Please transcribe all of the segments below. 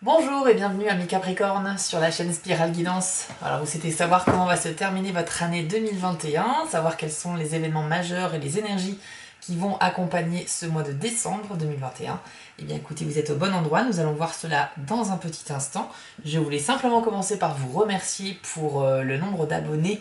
Bonjour et bienvenue amis Capricorne sur la chaîne Spirale Guidance. Alors vous souhaitez savoir comment va se terminer votre année 2021, savoir quels sont les événements majeurs et les énergies qui vont accompagner ce mois de décembre 2021. Eh bien écoutez, vous êtes au bon endroit, nous allons voir cela dans un petit instant. Je voulais simplement commencer par vous remercier pour le nombre d'abonnés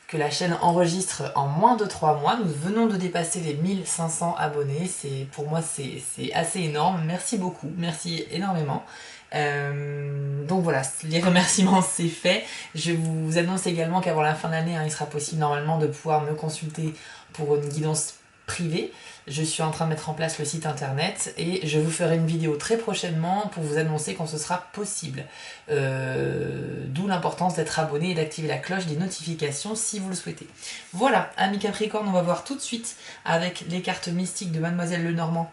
que la chaîne enregistre en moins de 3 mois. Nous venons de dépasser les 1500 abonnés. Pour moi, c'est assez énorme. Merci beaucoup, merci énormément. Donc voilà, les remerciements c'est fait. Je vous annonce également qu'avant la fin de l'année, il sera possible normalement de pouvoir me consulter pour une guidance privée. Je suis en train de mettre en place le site internet et je vous ferai une vidéo très prochainement pour vous annoncer quand ce sera possible. D'où l'importance d'être abonné et d'activer la cloche des notifications si vous le souhaitez. Voilà, amis Capricorne, on va voir tout de suite avec les cartes mystiques de Mademoiselle Lenormand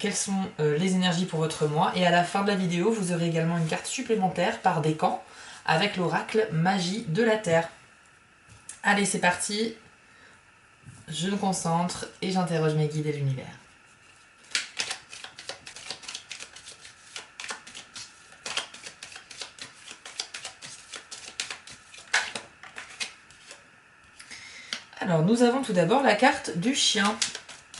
quelles sont les énergies pour votre mois. Et à la fin de la vidéo, vous aurez également une carte supplémentaire par décan avec l'oracle Magie de la Terre. Allez, c'est parti. Je me concentre et j'interroge mes guides et l'univers. Alors, nous avons tout d'abord la carte du chien.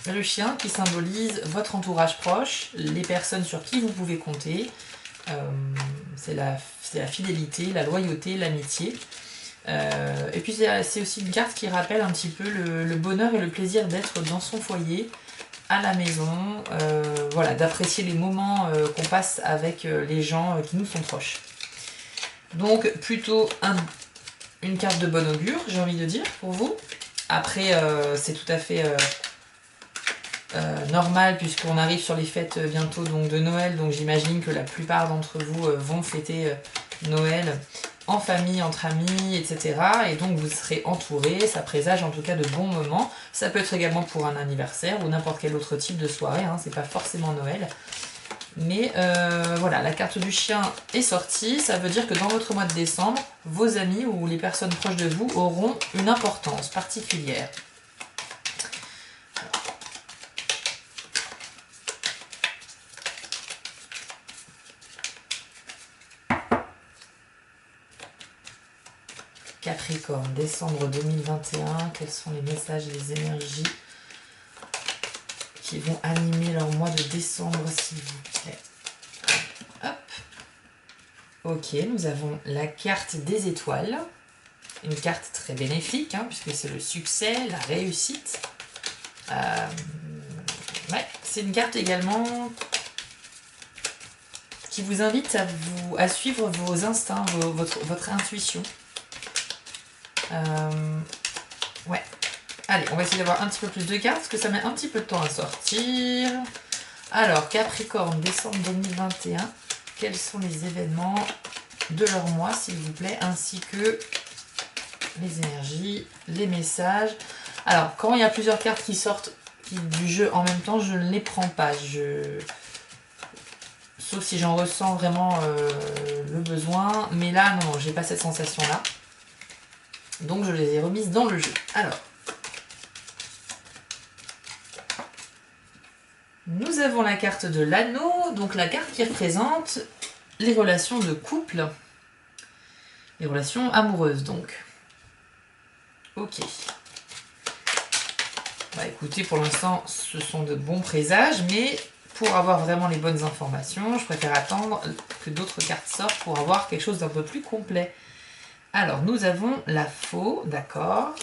Le chien qui symbolise votre entourage proche, les personnes sur qui vous pouvez compter. C'est la fidélité, la loyauté, l'amitié. Et puis c'est aussi une carte qui rappelle un petit peu le bonheur et le plaisir d'être dans son foyer, à la maison, voilà, d'apprécier les moments qu'on passe avec les gens qui nous sont proches. Donc plutôt une carte de bon augure, j'ai envie de dire, pour vous. Après, c'est tout à fait normal puisqu'on arrive sur les fêtes bientôt donc, de Noël, donc j'imagine que la plupart d'entre vous vont fêter Noël en famille, entre amis, etc. Et donc vous serez entouré, ça présage en tout cas de bons moments. Ça peut être également pour un anniversaire ou n'importe quel autre type de soirée, c'est pas forcément Noël. Mais voilà, la carte du chien est sortie, ça veut dire que dans votre mois de décembre, vos amis ou les personnes proches de vous auront une importance particulière. Capricorne, décembre 2021, quels sont les messages et les énergies qui vont animer leur mois de décembre, s'il vous plaît. Hop. Ok, nous avons la carte des étoiles. Une carte très bénéfique, puisque c'est le succès, la réussite. Ouais, c'est une carte également qui vous invite à suivre vos instincts, votre intuition. Ouais. Allez, on va essayer d'avoir un petit peu plus de cartes parce que ça met un petit peu de temps à sortir. Alors, Capricorne, décembre 2021. Quels sont les événements de leur mois, s'il vous plaît, ainsi que les énergies, les messages. Alors, quand il y a plusieurs cartes qui sortent du jeu en même temps, je ne les prends pas. Sauf si j'en ressens vraiment le besoin. Mais là, non, j'ai pas cette sensation-là. Donc, je les ai remises dans le jeu. Alors, nous avons la carte de l'anneau, donc la carte qui représente les relations de couple. Les relations amoureuses, donc. Ok. Bah écoutez, pour l'instant, ce sont de bons présages, mais pour avoir vraiment les bonnes informations, je préfère attendre que d'autres cartes sortent pour avoir quelque chose d'un peu plus complet. Alors, nous avons la faux, d'accord.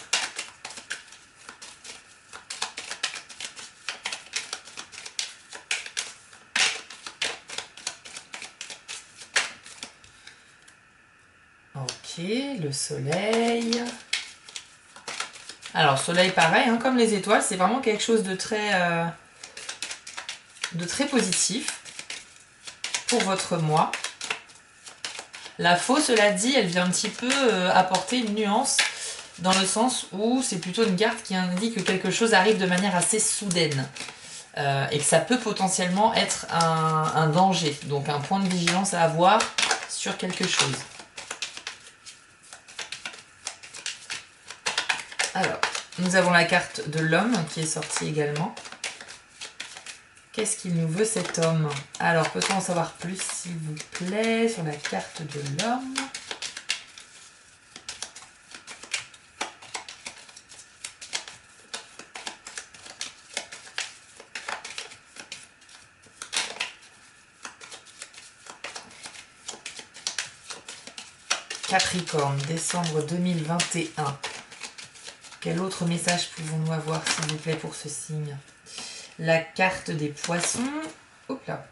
Ok, le soleil. Alors, soleil, pareil, comme les étoiles, c'est vraiment quelque chose de très positif pour votre mois. La faux, cela dit, elle vient un petit peu apporter une nuance dans le sens où c'est plutôt une carte qui indique que quelque chose arrive de manière assez soudaine et que ça peut potentiellement être un danger, donc un point de vigilance à avoir sur quelque chose. Alors, nous avons la carte de l'homme qui est sortie également. Qu'est-ce qu'il nous veut cet homme? Alors, peut-on en savoir plus, s'il vous plaît, sur la carte de l'homme? Capricorne, décembre 2021. Quel autre message pouvons-nous avoir, s'il vous plaît, pour ce signe? La carte des poissons. Hop là.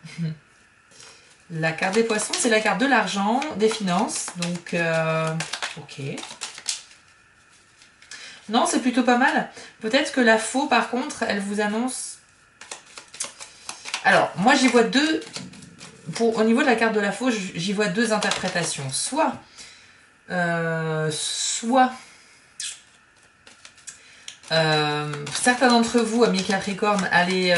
La carte des poissons, c'est la carte de l'argent, des finances. Donc, ok. Non, c'est plutôt pas mal. Peut-être que la faux, par contre, elle vous annonce... Alors, moi, j'y vois deux... Au niveau de la carte de la faux, j'y vois deux interprétations. Soit certains d'entre vous, amis Capricorne, allez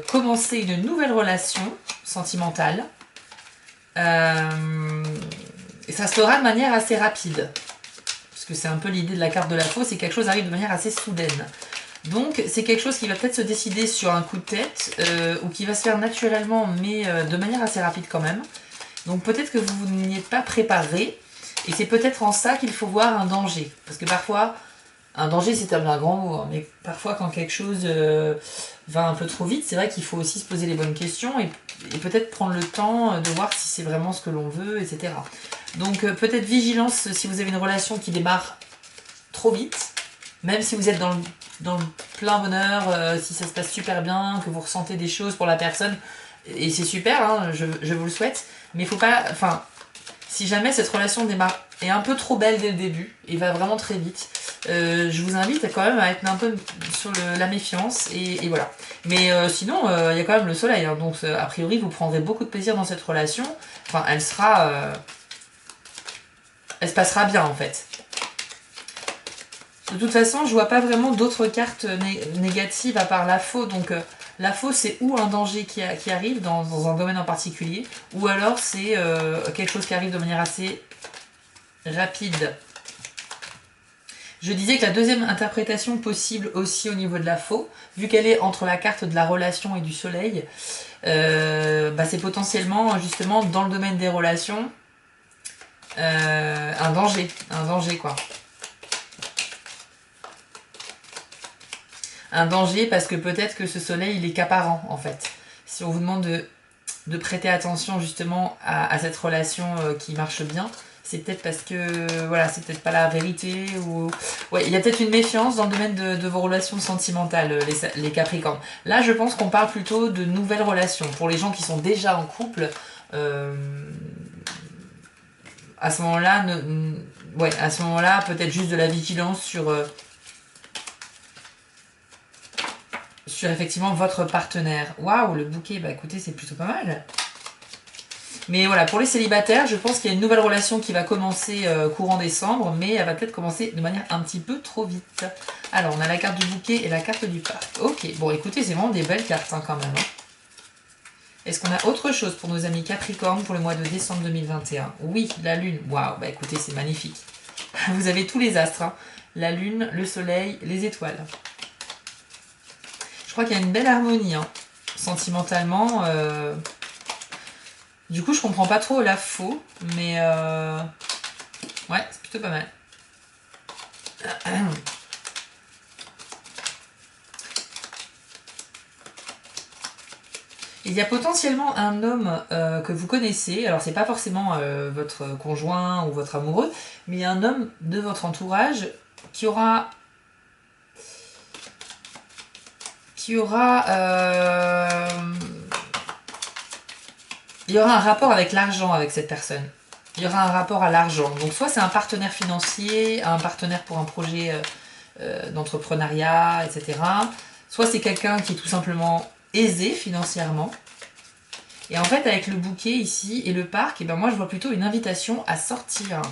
commencer une nouvelle relation sentimentale. Et ça se fera de manière assez rapide. Parce que c'est un peu l'idée de la carte de la faux, c'est que quelque chose arrive de manière assez soudaine. Donc c'est quelque chose qui va peut-être se décider sur un coup de tête, ou qui va se faire naturellement, mais de manière assez rapide quand même. Donc peut-être que vous n'y êtes pas préparé, et c'est peut-être en ça qu'il faut voir un danger. Parce que parfois, un danger c'est un grand mot, hein, mais parfois quand quelque chose va un peu trop vite, c'est vrai qu'il faut aussi se poser les bonnes questions, et peut-être prendre le temps de voir si c'est vraiment ce que l'on veut, etc. Donc peut-être vigilance si vous avez une relation qui démarre trop vite, même si vous êtes dans le plein bonheur, si ça se passe super bien, que vous ressentez des choses pour la personne, et c'est super, hein, je vous le souhaite, mais il faut pas... Enfin, si jamais cette relation démarre est un peu trop belle dès le début, et va vraiment très vite, je vous invite quand même à être un peu sur la méfiance, et voilà. Mais sinon, il y a quand même le soleil, hein, donc a priori vous prendrez beaucoup de plaisir dans cette relation, enfin elle sera... elle se passera bien en fait. De toute façon, je vois pas vraiment d'autres cartes négatives à part la faux. Donc la faux, c'est ou un danger qui arrive dans un domaine en particulier, ou alors c'est quelque chose qui arrive de manière assez rapide. Je disais que la deuxième interprétation possible aussi au niveau de la faux, vu qu'elle est entre la carte de la relation et du soleil, c'est potentiellement justement dans le domaine des relations un danger quoi. Un danger parce que peut-être que ce soleil il est qu'apparent en fait. Si on vous demande de prêter attention justement à cette relation qui marche bien, c'est peut-être parce que voilà, c'est peut-être pas la vérité, ou ouais, il y a peut-être une méfiance dans le domaine de vos relations sentimentales, les Capricornes. Là je pense qu'on parle plutôt de nouvelles relations. Pour les gens qui sont déjà en couple, à ce moment-là, peut-être juste de la vigilance sur effectivement votre partenaire. Waouh, le bouquet, bah écoutez, c'est plutôt pas mal. Mais voilà, pour les célibataires, je pense qu'il y a une nouvelle relation qui va commencer courant décembre, mais elle va peut-être commencer de manière un petit peu trop vite. Alors, on a la carte du bouquet et la carte du parc. Ok, bon écoutez, c'est vraiment des belles cartes hein, quand même. Hein. Est-ce qu'on a autre chose pour nos amis Capricorne pour le mois de décembre 2021? Oui, la lune. Waouh, bah écoutez, c'est magnifique. Vous avez tous les astres. Hein. La lune, le soleil, les étoiles. Je crois qu'il y a une belle harmonie, hein, sentimentalement. Du coup, je comprends pas trop la faux, mais ouais, c'est plutôt pas mal. Il y a potentiellement un homme que vous connaissez, alors c'est pas forcément votre conjoint ou votre amoureux, mais il y a un homme de votre entourage qui aura il y aura un rapport avec l'argent avec cette personne. Il y aura un rapport à l'argent. Donc soit c'est un partenaire financier, un partenaire pour un projet d'entrepreneuriat, etc. Soit c'est quelqu'un qui est tout simplement aisé financièrement. Et en fait avec le bouquet ici et le parc, et ben moi je vois plutôt une invitation à sortir.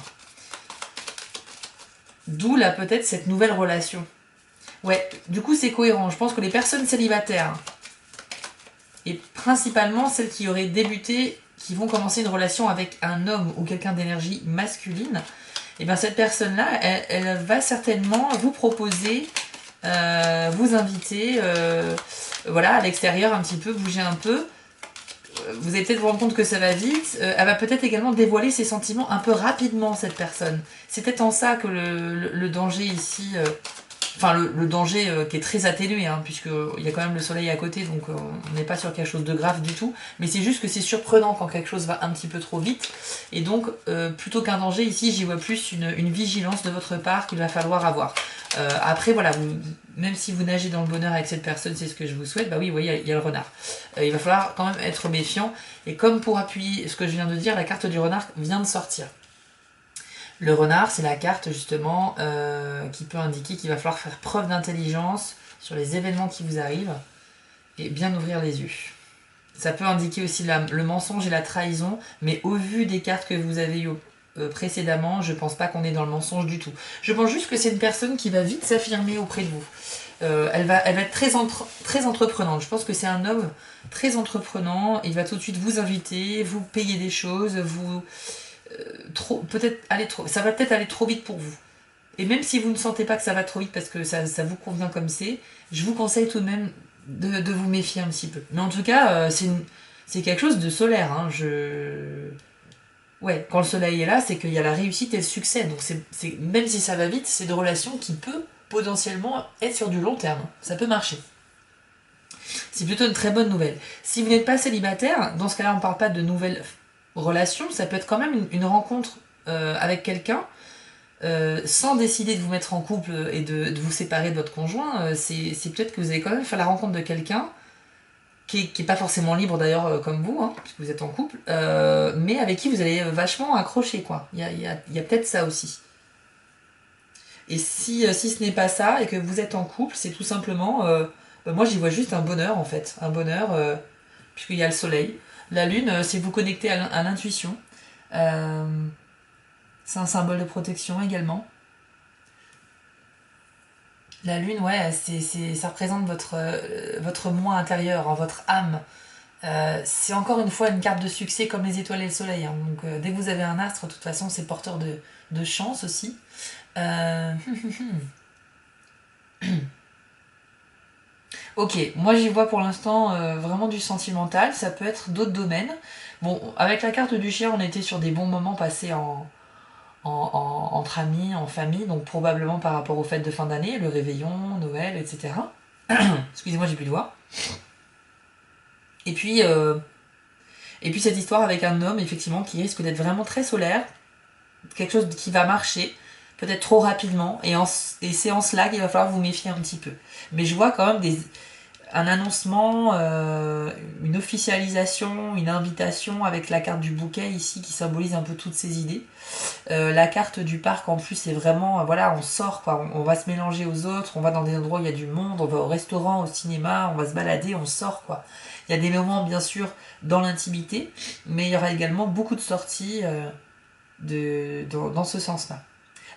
D'où là peut-être cette nouvelle relation. Ouais, du coup c'est cohérent. Je pense que les personnes célibataires, et principalement celles qui auraient débuté, qui vont commencer une relation avec un homme ou quelqu'un d'énergie masculine, et bien cette personne-là, elle va certainement vous proposer, vous inviter, voilà, à l'extérieur un petit peu, bouger un peu. Vous allez peut-être vous rendre compte que ça va vite. Elle va peut-être également dévoiler ses sentiments un peu rapidement, cette personne. C'est peut-être en ça que le danger ici... Enfin, le danger qui est très atténué, hein, puisqu'il y a quand même le soleil à côté, donc on n'est pas sur quelque chose de grave du tout. Mais c'est juste que c'est surprenant quand quelque chose va un petit peu trop vite. Et donc, plutôt qu'un danger, ici, j'y vois plus une vigilance de votre part qu'il va falloir avoir. Après, voilà, même si vous nagez dans le bonheur avec cette personne, c'est ce que je vous souhaite, bah oui, vous voyez, il y a le renard. Il va falloir quand même être méfiant. Et comme pour appuyer ce que je viens de dire, la carte du renard vient de sortir. Le renard, c'est la carte justement qui peut indiquer qu'il va falloir faire preuve d'intelligence sur les événements qui vous arrivent et bien ouvrir les yeux. Ça peut indiquer aussi le mensonge et la trahison, mais au vu des cartes que vous avez eues précédemment, je pense pas qu'on est dans le mensonge du tout. Je pense juste que c'est une personne qui va vite s'affirmer auprès de vous. Elle va être très entreprenante. Je pense que c'est un homme très entreprenant. Il va tout de suite vous inviter, vous payer des choses, vous... ça va peut-être aller trop vite pour vous. Et même si vous ne sentez pas que ça va trop vite parce que ça vous convient comme c'est, je vous conseille tout de même de vous méfier un petit peu. Mais en tout cas, c'est quelque chose de solaire. Hein. Ouais, quand le soleil est là, c'est qu'il y a la réussite et le succès. Donc même si ça va vite, c'est une relation qui peut potentiellement être sur du long terme. Ça peut marcher. C'est plutôt une très bonne nouvelle. Si vous n'êtes pas célibataire, dans ce cas-là, on ne parle pas de nouvelles relations, ça peut être quand même une rencontre avec quelqu'un, sans décider de vous mettre en couple et de vous séparer de votre conjoint. C'est peut-être que vous allez quand même faire la rencontre de quelqu'un qui est pas forcément libre d'ailleurs comme vous, hein, puisque vous êtes en couple, mais avec qui vous allez vachement accrocher, quoi. Il y a peut-être ça aussi. Et si ce n'est pas ça et que vous êtes en couple, c'est tout simplement... moi j'y vois juste un bonheur en fait. Un bonheur, puisqu'il y a le soleil. La lune, c'est vous connecter à l'intuition. C'est un symbole de protection également. La lune, ouais, ça représente votre moi intérieur, hein, votre âme. C'est encore une fois une carte de succès comme les étoiles et le soleil. Hein. Donc dès que vous avez un astre, de toute façon, c'est porteur de chance aussi. Ok, moi j'y vois pour l'instant vraiment du sentimental. Ça peut être d'autres domaines. Bon, avec la carte du chien, on était sur des bons moments passés entre amis, en famille, donc probablement par rapport aux fêtes de fin d'année, le réveillon, Noël, etc. Excusez-moi, j'ai plus de voix. Et puis cette histoire avec un homme, effectivement, qui risque d'être vraiment très solaire, quelque chose qui va marcher, peut-être trop rapidement, et c'est en cela qu'il va falloir vous méfier un petit peu. Mais je vois quand même un annoncement, une officialisation, une invitation avec la carte du bouquet ici qui symbolise un peu toutes ces idées. La carte du parc en plus c'est vraiment, voilà, on sort quoi, on va se mélanger aux autres, on va dans des endroits où il y a du monde, on va au restaurant, au cinéma, on va se balader, on sort quoi. Il y a des moments bien sûr dans l'intimité, mais il y aura également beaucoup de sorties dans ce sens-là.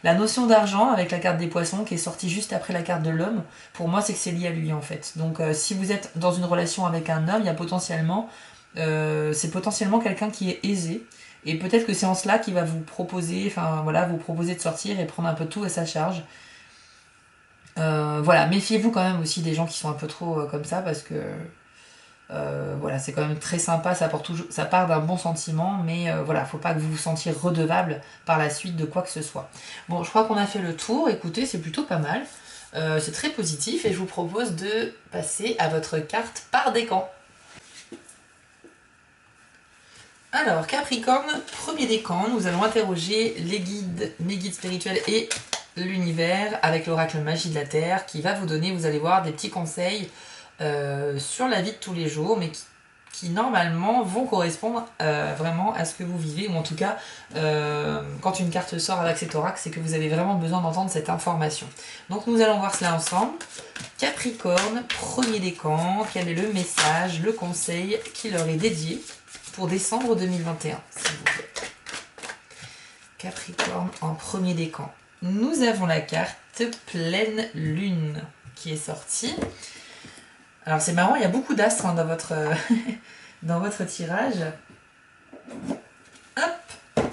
La notion d'argent avec la carte des poissons qui est sortie juste après la carte de l'homme, pour moi c'est que c'est lié à lui en fait. Donc si vous êtes dans une relation avec un homme, il y a c'est potentiellement quelqu'un qui est aisé. Et peut-être que c'est en cela qu'il va vous proposer, enfin voilà, vous proposer de sortir et prendre un peu tout à sa charge. Voilà, méfiez-vous quand même aussi des gens qui sont un peu trop comme ça parce que voilà, c'est quand même très sympa, ça part d'un bon sentiment, mais voilà, faut pas que vous vous sentiez redevable par la suite de quoi que ce soit. Bon, je crois qu'on a fait le tour, écoutez, c'est plutôt pas mal, c'est très positif et je vous propose de passer à votre carte par décan. Alors, Capricorne, premier décan, nous allons interroger les guides, mes guides spirituels et l'univers avec l'oracle Magie de la Terre qui va vous donner, vous allez voir, des petits conseils sur la vie de tous les jours, mais qui normalement vont correspondre vraiment à ce que vous vivez, ou en tout cas, quand une carte sort avec cet oracle, c'est que vous avez vraiment besoin d'entendre cette information. Donc nous allons voir cela ensemble. Capricorne, premier décan, quel est le message, le conseil qui leur est dédié pour décembre 2021, s'il vous plaît. Capricorne en premier décan. Nous avons la carte pleine lune qui est sortie. Alors c'est marrant, il y a beaucoup d'astres hein, dans votre tirage. Hop.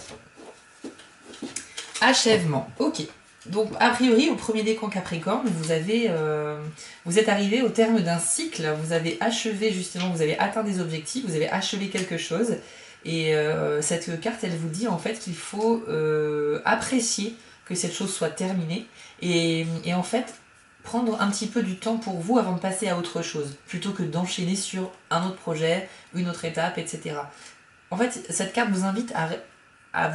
Achèvement. Ok. Donc, a priori, au premier décan Capricorne, vous êtes arrivé au terme d'un cycle, vous avez achevé justement, vous avez atteint des objectifs, vous avez achevé quelque chose. Et cette carte, elle vous dit en fait qu'il faut apprécier que cette chose soit terminée et en fait prendre un petit peu du temps pour vous avant de passer à autre chose, plutôt que d'enchaîner sur un autre projet, une autre étape, etc. En fait, cette carte vous invite à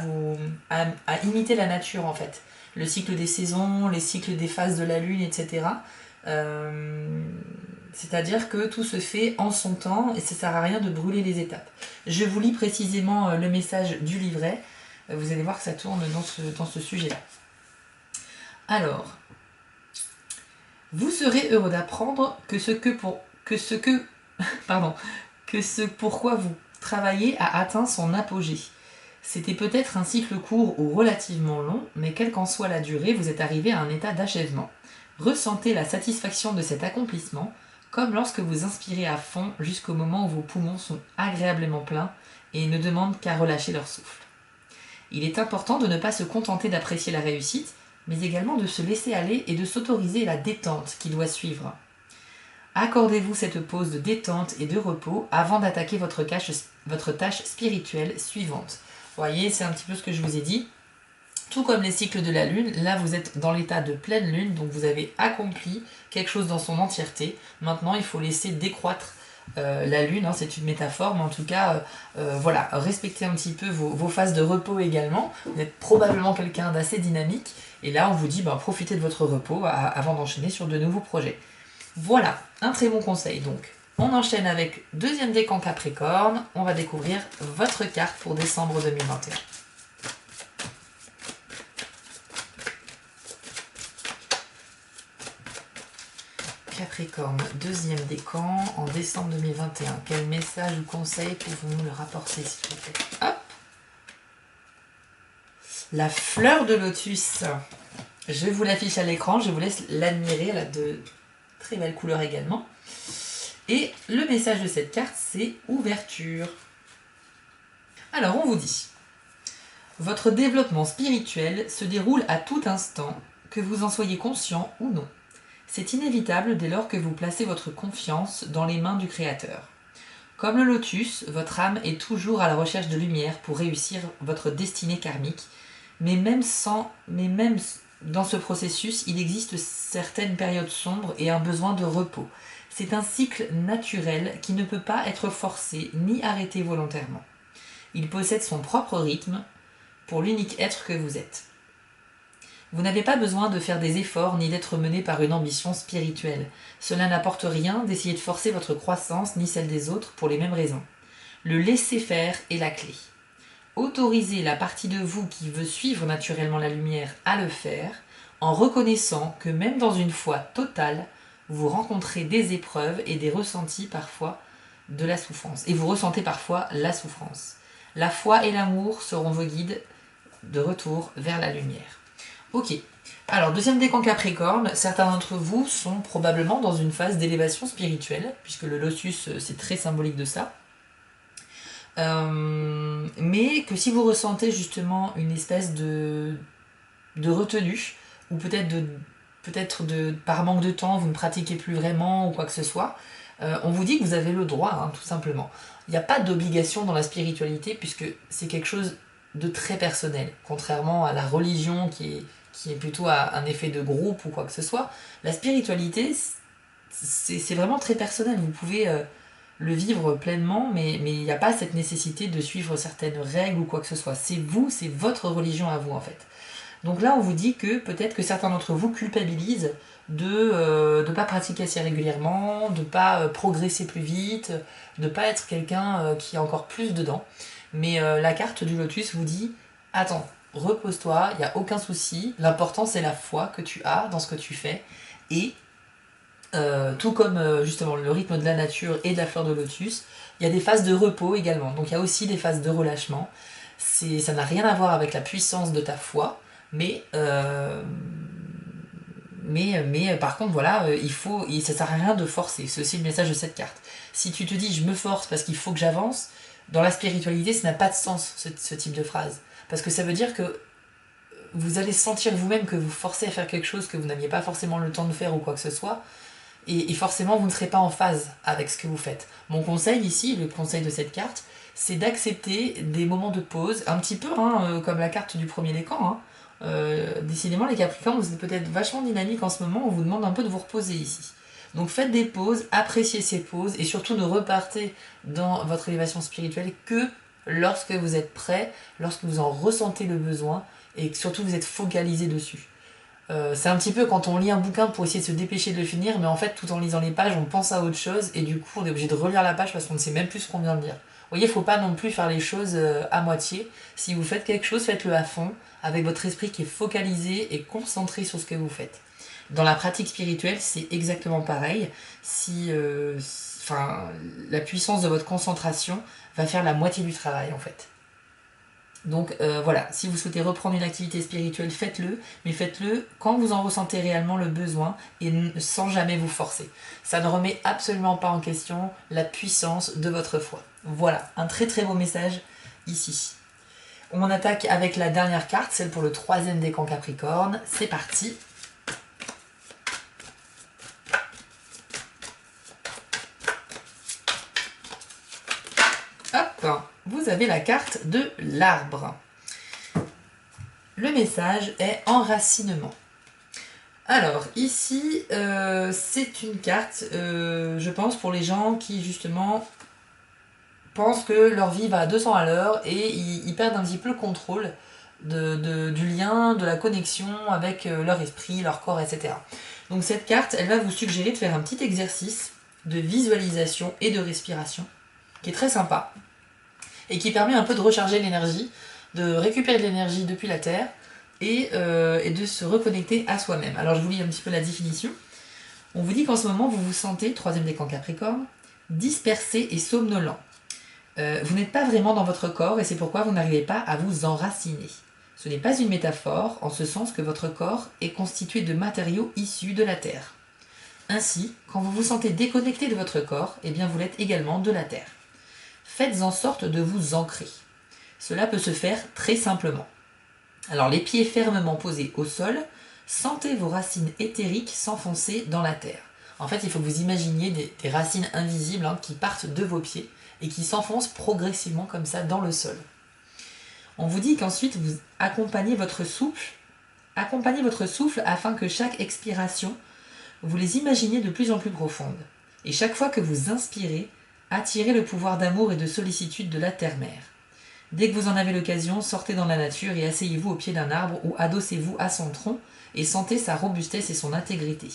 imiter la nature en fait. Le cycle des saisons, les cycles des phases de la lune, etc. C'est-à-dire que tout se fait en son temps et ça sert à rien de brûler les étapes. Je vous lis précisément le message du livret. Vous allez voir que ça tourne dans ce sujet-là. Alors, vous serez heureux d'apprendre que ce pourquoi vous travaillez a atteint son apogée. C'était peut-être un cycle court ou relativement long, mais quelle qu'en soit la durée, vous êtes arrivé à un état d'achèvement. Ressentez la satisfaction de cet accomplissement, comme lorsque vous inspirez à fond jusqu'au moment où vos poumons sont agréablement pleins et ne demandent qu'à relâcher leur souffle. Il est important de ne pas se contenter d'apprécier la réussite, mais également de se laisser aller et de s'autoriser la détente qui doit suivre. Accordez-vous cette pause de détente et de repos avant d'attaquer votre tâche spirituelle suivante. Vous voyez, c'est un petit peu ce que je vous ai dit. Tout comme les cycles de la lune, là vous êtes dans l'état de pleine lune, donc vous avez accompli quelque chose dans son entièreté. Maintenant, il faut laisser décroître la lune, hein, c'est une métaphore, mais en tout cas, voilà, respectez un petit peu vos phases de repos également. Vous êtes probablement quelqu'un d'assez dynamique, et là on vous dit, profitez de votre repos avant d'enchaîner sur de nouveaux projets. Voilà, un très bon conseil donc. On enchaîne avec deuxième décan Capricorne, on va découvrir votre carte pour décembre 2021. Capricorne, deuxième décan en décembre 2021. Quel message ou conseil pouvons-nous le rapporter, s'il vous plaît? Hop! La fleur de lotus. Je vous l'affiche à l'écran, je vous laisse l'admirer, elle a de très belles couleurs également. Et le message de cette carte, c'est ouverture. Alors, on vous dit, votre développement spirituel se déroule à tout instant, que vous en soyez conscient ou non. C'est inévitable dès lors que vous placez votre confiance dans les mains du Créateur. Comme le lotus, votre âme est toujours à la recherche de lumière pour réussir votre destinée karmique, mais même dans ce processus, il existe certaines périodes sombres et un besoin de repos. C'est un cycle naturel qui ne peut pas être forcé ni arrêté volontairement. Il possède son propre rythme pour l'unique être que vous êtes. Vous n'avez pas besoin de faire des efforts ni d'être mené par une ambition spirituelle. Cela n'apporte rien d'essayer de forcer votre croissance ni celle des autres pour les mêmes raisons. Le laisser-faire est la clé. Autorisez la partie de vous qui veut suivre naturellement la lumière à le faire, en reconnaissant que même dans une foi totale, vous rencontrez des épreuves et des ressentis parfois de la souffrance. Et vous ressentez parfois la souffrance. La foi et l'amour seront vos guides de retour vers la lumière. Ok, alors deuxième décan Capricorne, certains d'entre vous sont probablement dans une phase d'élévation spirituelle, puisque le lotus c'est très symbolique de ça. Mais que si vous ressentez justement une espèce de retenue, ou peut-être par manque de temps, vous ne pratiquez plus vraiment ou quoi que ce soit, on vous dit que vous avez le droit, hein, tout simplement. Il n'y a pas d'obligation dans la spiritualité, puisque c'est quelque chose de très personnel, contrairement à la religion qui est plutôt un effet de groupe ou quoi que ce soit. La spiritualité, c'est vraiment très personnel. Vous pouvez le vivre pleinement, mais il n'y a pas cette nécessité de suivre certaines règles ou quoi que ce soit. C'est vous, c'est votre religion à vous en fait. Donc là, on vous dit que peut-être que certains d'entre vous culpabilisent de ne pas pratiquer assez régulièrement, de ne pas progresser plus vite, de ne pas être quelqu'un qui a encore plus dedans. Mais la carte du lotus vous dit « Attends, repose-toi, il n'y a aucun souci. L'important, c'est la foi que tu as dans ce que tu fais. Et tout comme justement le rythme de la nature et de la fleur de lotus, il y a des phases de repos également. Donc il y a aussi des phases de relâchement. Ça n'a rien à voir avec la puissance de ta foi, mais par contre, voilà, ça sert à rien de forcer. C'est aussi le message de cette carte. Si tu te dis « je me force parce qu'il faut que j'avance », dans la spiritualité, ça n'a pas de sens, ce type de phrase. Parce que ça veut dire que vous allez sentir vous-même que vous forcez à faire quelque chose que vous n'aviez pas forcément le temps de faire ou quoi que ce soit, et forcément vous ne serez pas en phase avec ce que vous faites. Mon conseil ici, le conseil de cette carte, c'est d'accepter des moments de pause, un petit peu comme la carte du premier décan. Décidément les Capricornes, vous êtes peut-être vachement dynamique en ce moment, on vous demande un peu de vous reposer ici. Donc faites des pauses, appréciez ces pauses, et surtout ne repartez dans votre élévation spirituelle que lorsque vous êtes prêt, lorsque vous en ressentez le besoin, et que surtout vous êtes focalisé dessus. C'est un petit peu quand on lit un bouquin pour essayer de se dépêcher de le finir, mais en fait tout en lisant les pages on pense à autre chose et du coup on est obligé de relire la page parce qu'on ne sait même plus ce qu'on vient de lire. Vous voyez, il ne faut pas non plus faire les choses à moitié. Si vous faites quelque chose, faites-le à fond, avec votre esprit qui est focalisé et concentré sur ce que vous faites. Dans la pratique spirituelle, c'est exactement pareil. La puissance de votre concentration va faire la moitié du travail en fait. Donc voilà, si vous souhaitez reprendre une activité spirituelle, faites-le, mais faites-le quand vous en ressentez réellement le besoin et sans jamais vous forcer. Ça ne remet absolument pas en question la puissance de votre foi. Voilà, un très très beau message ici. On attaque avec la dernière carte, celle pour le 3e décan Capricorne. C'est parti. Hop, vous avez la carte de l'arbre. Le message est enracinement. Alors ici, c'est une carte, je pense, pour les gens qui justement pensent que leur vie va à 200 à l'heure et ils perdent un petit peu le contrôle du lien, de la connexion avec leur esprit, leur corps, etc. Donc cette carte, elle va vous suggérer de faire un petit exercice de visualisation et de respiration qui est très sympa et qui permet un peu de recharger l'énergie, de récupérer de l'énergie depuis la Terre et de se reconnecter à soi-même. Alors je vous lis un petit peu la définition. On vous dit qu'en ce moment vous vous sentez, 3e décan Capricorne, dispersé et somnolent. Vous n'êtes pas vraiment dans votre corps et c'est pourquoi vous n'arrivez pas à vous enraciner. Ce n'est pas une métaphore en ce sens que votre corps est constitué de matériaux issus de la Terre. Ainsi, quand vous vous sentez déconnecté de votre corps, eh bien vous l'êtes également de la Terre. Faites en sorte de vous ancrer. Cela peut se faire très simplement. Alors les pieds fermement posés au sol, sentez vos racines éthériques s'enfoncer dans la terre. En fait, il faut que vous imaginiez des racines invisibles qui partent de vos pieds et qui s'enfoncent progressivement comme ça dans le sol. On vous dit qu'ensuite vous accompagnez votre souffle afin que chaque expiration, vous les imaginiez de plus en plus profondes. Et chaque fois que vous inspirez, attirez le pouvoir d'amour et de sollicitude de la terre-mère. Dès que vous en avez l'occasion, sortez dans la nature et asseyez-vous au pied d'un arbre ou adossez-vous à son tronc et sentez sa robustesse et son intégrité.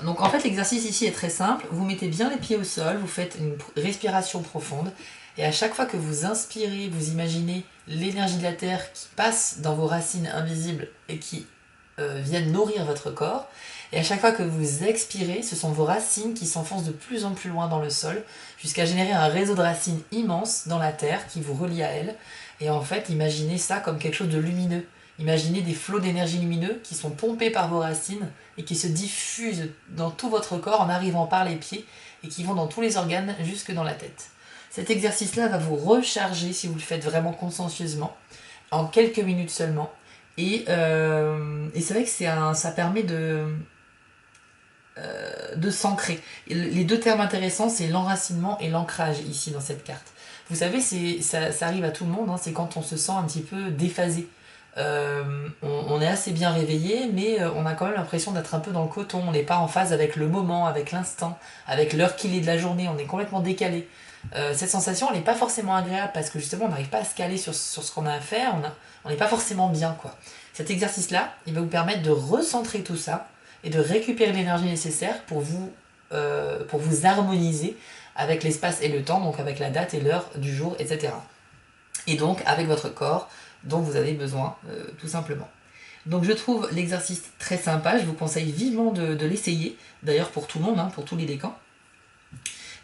Donc en fait l'exercice ici est très simple, vous mettez bien les pieds au sol, vous faites une respiration profonde et à chaque fois que vous inspirez, vous imaginez l'énergie de la terre qui passe dans vos racines invisibles et qui viennent nourrir votre corps. Et à chaque fois que vous expirez, ce sont vos racines qui s'enfoncent de plus en plus loin dans le sol, jusqu'à générer un réseau de racines immense dans la terre qui vous relie à elle. Et en fait, imaginez ça comme quelque chose de lumineux. Imaginez des flots d'énergie lumineux qui sont pompés par vos racines et qui se diffusent dans tout votre corps en arrivant par les pieds et qui vont dans tous les organes jusque dans la tête. Cet exercice-là va vous recharger si vous le faites vraiment consciencieusement, en quelques minutes seulement. Et c'est vrai que ça permet de s'ancrer. Les deux termes intéressants, c'est l'enracinement et l'ancrage ici dans cette carte. Vous savez, ça arrive à tout le monde, c'est quand on se sent un petit peu déphasé. On est assez bien réveillé, mais on a quand même l'impression d'être un peu dans le coton. On n'est pas en phase avec le moment, avec l'instant, avec l'heure qu'il est de la journée. On est complètement décalé. Cette sensation, elle n'est pas forcément agréable parce que justement, on n'arrive pas à se caler sur ce qu'on a à faire. On n'est pas forcément bien, quoi. Cet exercice-là, il va vous permettre de recentrer tout ça et de récupérer l'énergie nécessaire pour vous harmoniser avec l'espace et le temps, donc avec la date et l'heure du jour, etc. Et donc avec votre corps dont vous avez besoin, tout simplement. Donc je trouve l'exercice très sympa, je vous conseille vivement de l'essayer, d'ailleurs pour tout le monde, pour tous les décans.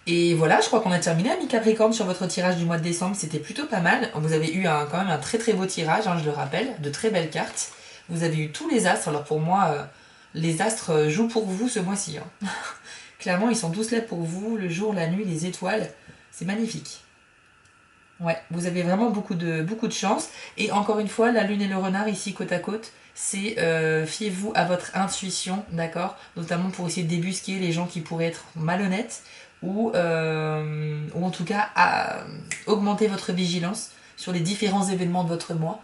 Et voilà, je crois qu'on a terminé, amis Capricorne, sur votre tirage du mois de décembre, c'était plutôt pas mal. Vous avez eu quand même un très très beau tirage, je le rappelle, de très belles cartes. Vous avez eu tous les astres, alors pour moi, les astres jouent pour vous ce mois-ci. Clairement, ils sont tous là pour vous, le jour, la nuit, les étoiles, c'est magnifique. Ouais, vous avez vraiment beaucoup de chance. Et encore une fois, la lune et le renard ici côte à côte, c'est fiez-vous à votre intuition, d'accord? Notamment pour essayer de débusquer les gens qui pourraient être malhonnêtes ou en tout cas augmenter votre vigilance sur les différents événements de votre mois,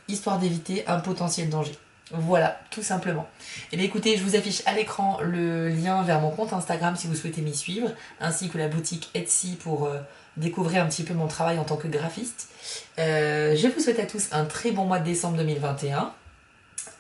histoire d'éviter un potentiel danger. Voilà, tout simplement. Et bien écoutez, je vous affiche à l'écran le lien vers mon compte Instagram si vous souhaitez m'y suivre, ainsi que la boutique Etsy pour découvrir un petit peu mon travail en tant que graphiste. Je vous souhaite à tous un très bon mois de décembre 2021,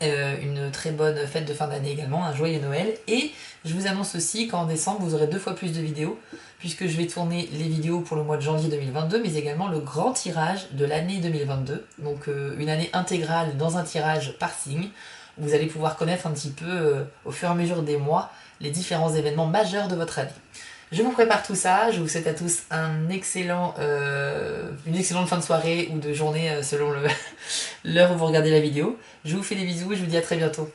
une très bonne fête de fin d'année également, un joyeux Noël. Et je vous annonce aussi qu'en décembre, vous aurez 2 fois plus de vidéos, puisque je vais tourner les vidéos pour le mois de janvier 2022, mais également le grand tirage de l'année 2022. Donc une année intégrale dans un tirage par signe. Vous allez pouvoir connaître un petit peu, au fur et à mesure des mois, les différents événements majeurs de votre année. Je vous prépare tout ça, je vous souhaite à tous une excellente fin de soirée ou de journée selon l'heure où vous regardez la vidéo. Je vous fais des bisous et je vous dis à très bientôt.